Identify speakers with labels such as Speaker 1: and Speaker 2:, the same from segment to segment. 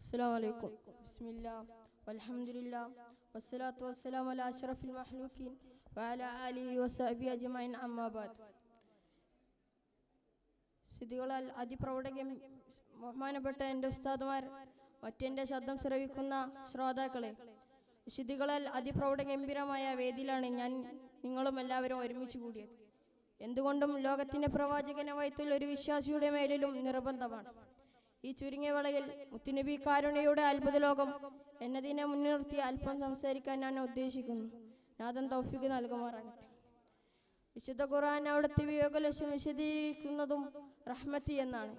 Speaker 1: السلام عليكم. بسم الله والحمد لله والصلاة والسلام على أشرف المخلوقين وعلى آله وصحبه أجمعين أما بعد. സിദ്ധികളാൽ ബഹുമാനപ്പെട്ട എൻ്റെ ഉസ്താദുമാർ, മറ്റെൻ്റെ ശബ്ദം ശ്രവിക്കുന്ന ശ്രോതാക്കളെ, വിശുദ്ധികളാൽ അതിപ്രൗഢഗംഭീരമായ വേദിയിലാണ് നിങ്ങളും എല്ലാവരും ഒരുമിച്ച് കൂടിയത്. എന്തുകൊണ്ടും ലോകത്തിൻ്റെ പ്രവാചകന വയത്തിൽ ഒരു വിശ്വാസിയുടെ മേലിലും നിർബന്ധമാണ്. ഈ ചുരുങ്ങിയ വേളയിൽ മുത്തുനബി കാരുണ്യയുടെ അത്ഭുത ലോകം എന്നതിനെ മുൻനിർത്തി അല്പം സംസാരിക്കാൻ ഞാൻ ഉദ്ദേശിക്കുന്നു. നാഥൻ തൗഫീഖ് നൽകുമാറാകട്ടെ. വിശുദ്ധ ഖുർആൻ അവിടുത്തെ വിയോഗലക്ഷ്യം വിശദീകരിക്കുന്നതും റഹ്മത്തി എന്നാണ്.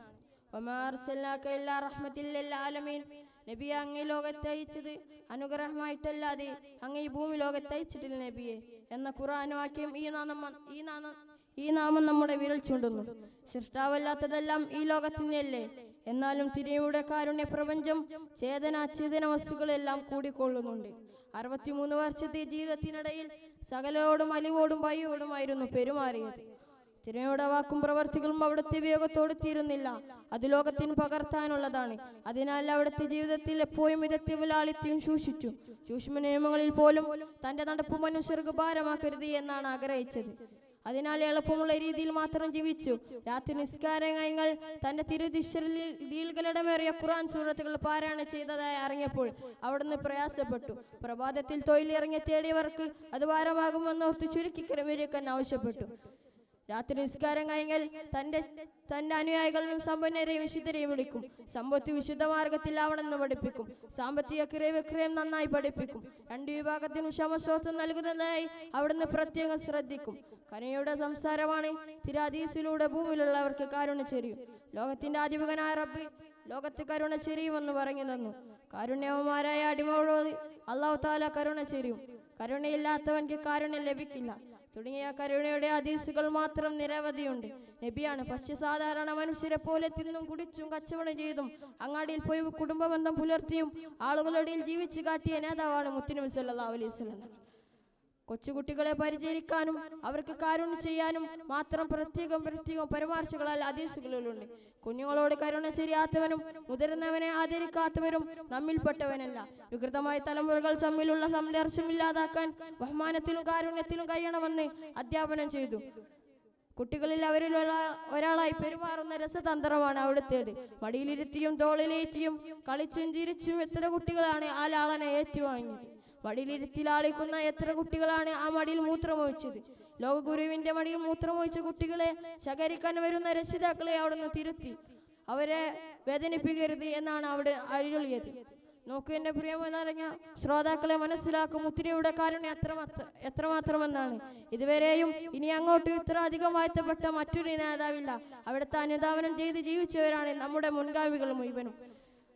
Speaker 1: നബി അങ്ങേ ലോകത്തെ അയച്ചത് അനുഗ്രഹമായിട്ടല്ലാതെ അങ്ങ് ഈ ഭൂമി ലോകത്തെ അയച്ചിട്ടില്ല നബിയെ എന്ന ഖുർആൻ വാക്യം ഈ നാമം നമ്മുടെ വിരൽ ചൂണ്ടുന്നു. സൃഷ്ടാവല്ലാത്തതെല്ലാം ഈ ലോകത്തിനല്ലേ, എന്നാലും തിരുയുടെ കാരുണ്യ പ്രപഞ്ചം ചേതന വസ്തുക്കളെല്ലാം കൂടിക്കൊള്ളുന്നുണ്ട്. 63 വർഷത്തെ ജീവിതത്തിനിടയിൽ സകലോടും അലിവോടും ഭയോടുമായിരുന്നു പെരുമാറിയത്. തിരുയുടെ വാക്കും പ്രവർത്തികളും അവിടുത്തെ വിയോഗത്തോട് തീരുന്നില്ല. അത് ലോകത്തിന് പകർത്താനുള്ളതാണ്. അതിനാൽ അവിടുത്തെ ജീവിതത്തിൽ എപ്പോഴും വിധത്തിൽ ലാളിത്യം സൂക്ഷിച്ചു. സൂക്ഷ്മ നിയമങ്ങളിൽ പോലും തന്റെ നടപ്പ് മനുഷ്യർക്ക് ഭാരമാക്കരുത് എന്നാണ് ആഗ്രഹിച്ചത്. അതിനാൽ എളുപ്പമുള്ള രീതിയിൽ മാത്രം ജീവിച്ചു. രാത്രി നിസ്കാരം കഴിഞ്ഞാൽ തന്റെ തിരുദിശയിൽകളടമേറിയ ഖുർആൻ സൂറത്തുകൾ പാരായണം ചെയ്തതായി അറിഞ്ഞപ്പോൾ അവിടുന്ന് പ്രയാസപ്പെട്ടു. പ്രഭാതത്തിൽ തൊഴിലിറങ്ങി തേടിയവർക്ക് അത് ഭാരമാകുമെന്നോർത്ത് ചുരുക്കി ക്രമീകരിക്കാൻ ആവശ്യപ്പെട്ടു. രാത്രി നിസ്കാരം കഴിഞ്ഞാൽ തന്റെ അനുയായികളും സമ്പന്നരെയും വിശുദ്ധരെയും വിളിക്കും. സമ്പത്ത് വിശുദ്ധ മാർഗത്തിൽ ആവണമെന്ന് പഠിപ്പിക്കും. സാമ്പത്തിക ക്രയവിക്രയം നന്നായി പഠിപ്പിക്കും. 2 വിഭാഗത്തിനും ക്ഷമശ്വാസം നൽകുന്നതായി അവിടുന്ന് പ്രത്യേകം ശ്രദ്ധിക്കും. കരുണയുടെ സംസാരമാണ്. തിരാദീസിലൂടെ ഭൂമിയിലുള്ളവർക്ക് കാരുണ്യ ചെരിയും. ലോകത്തിന്റെ ആധിപകനായ റബ്ബ് ലോകത്ത് കരുണ ചെരിയുമെന്ന് പറഞ്ഞു തന്നു. കാരുണ്യവന്മാരായ അടിമകളോട് അല്ലാഹു തആല കരുണ ചെരിയും. കരുണയില്ലാത്തവൻക്ക് കാരുണ്യം ലഭിക്കില്ല തുടങ്ങിയ കരുണയുടെ ഹദീസുകൾ മാത്രം നിരവധിയുണ്ട്. നബിയാണ് പക്ഷെ സാധാരണ മനുഷ്യരെ പോലെ തിന്നും കുടിച്ചും കച്ചവടം ചെയ്തും അങ്ങാടിയിൽ പോയി കുടുംബ ബന്ധം പുലർത്തിയും ആളുകളുടെ ജീവിച്ചു കാട്ടിയ നേതാവാണ് മുത്തുനബി സല്ലല്ലാഹു അലൈഹി വസല്ലം. കൊച്ചുകുട്ടികളെ പരിചരിക്കാനും അവർക്ക് കാരുണ്യം ചെയ്യാനും മാത്രം പ്രത്യേകം പരാമർശങ്ങളാൽ ഹദീസുകളിലുണ്ട്. കുഞ്ഞുങ്ങളോട് കരുണ ചെയ്യാത്തവനും മുതിർന്നവനെ ആദരിക്കാത്തവരും നമ്മിൽപ്പെട്ടവനല്ല. വികൃതമായ തലമുറകൾ തമ്മിലുള്ള സംഘർഷം ഇല്ലാതാക്കാൻ ബഹുമാനത്തിലും കാരുണ്യത്തിലും കഴിയണമെന്ന് അധ്യാപനം ചെയ്തു. കുട്ടികളിൽ അവരിൽ ഒരാളായി പെരുമാറുന്ന രസതന്ത്രമാണ് അവിടുത്തേത്. മടിയിലിരുത്തിയും തോളിലേറ്റിയും കളിച്ചും ചിരിച്ചും എത്ര കുട്ടികളാണ് ആ ലാളനെ ഏറ്റുവാങ്ങിയത്. മടിയിലിരുത്തി ലാളിക്കുന്ന എത്ര കുട്ടികളാണ് ആ മടിയിൽ മൂത്രമൊഴിച്ചത്. ലോകഗുരുവിന്റെ മടിയിൽ മൂത്രമൊഴിച്ച കുട്ടികളെ ശകരിക്കാൻ വരുന്ന രക്ഷിതാക്കളെ അവിടുന്ന് തിരുത്തി. അവരെ വേദനിപ്പിക്കരുത് എന്നാണ് അവിടെ അരുളിയത്. നോക്കൂ എന്റെ പ്രിയമെന്ന് പറഞ്ഞ ശ്രോതാക്കളെ, മനസ്സിലാക്കും മുത്തുനബിയുടെ കാരുണ്യം എത്രമാത്രമെന്നാണ്. ഇതുവരെയും ഇനി അങ്ങോട്ട് ഇത്ര അധികം വാഴ്ത്തപ്പെട്ട മറ്റൊരു നേതാവില്ല. അവിടുത്തെ അനുധാവനം ചെയ്ത് ജീവിച്ചവരാണ് നമ്മുടെ മുൻഗാമികൾ മുഴുവനും.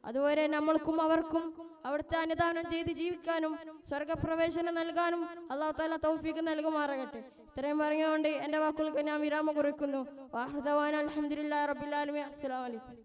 Speaker 1: അതുപോലെ നമ്മൾക്കും അവർക്കും അവിടുത്തെ അനുധാനം ചെയ്ത് ജീവിക്കാനും സ്വർഗപ്രവേശനം നൽകാനും അല്ലാഹു തആല തൗഫീഖ് നൽകുമാറാകട്ടെ. ഇത്രയും പറഞ്ഞുകൊണ്ട് എൻ്റെ വാക്കുകൾക്ക് ഞാൻ വിരാമം കുറിക്കുന്നു. വാഹൃദവാന അൽഹംദുലില്ലാഹി റബ്ബിൽ ആലമീൻ. അസ്സലാമു അലൈക്കും.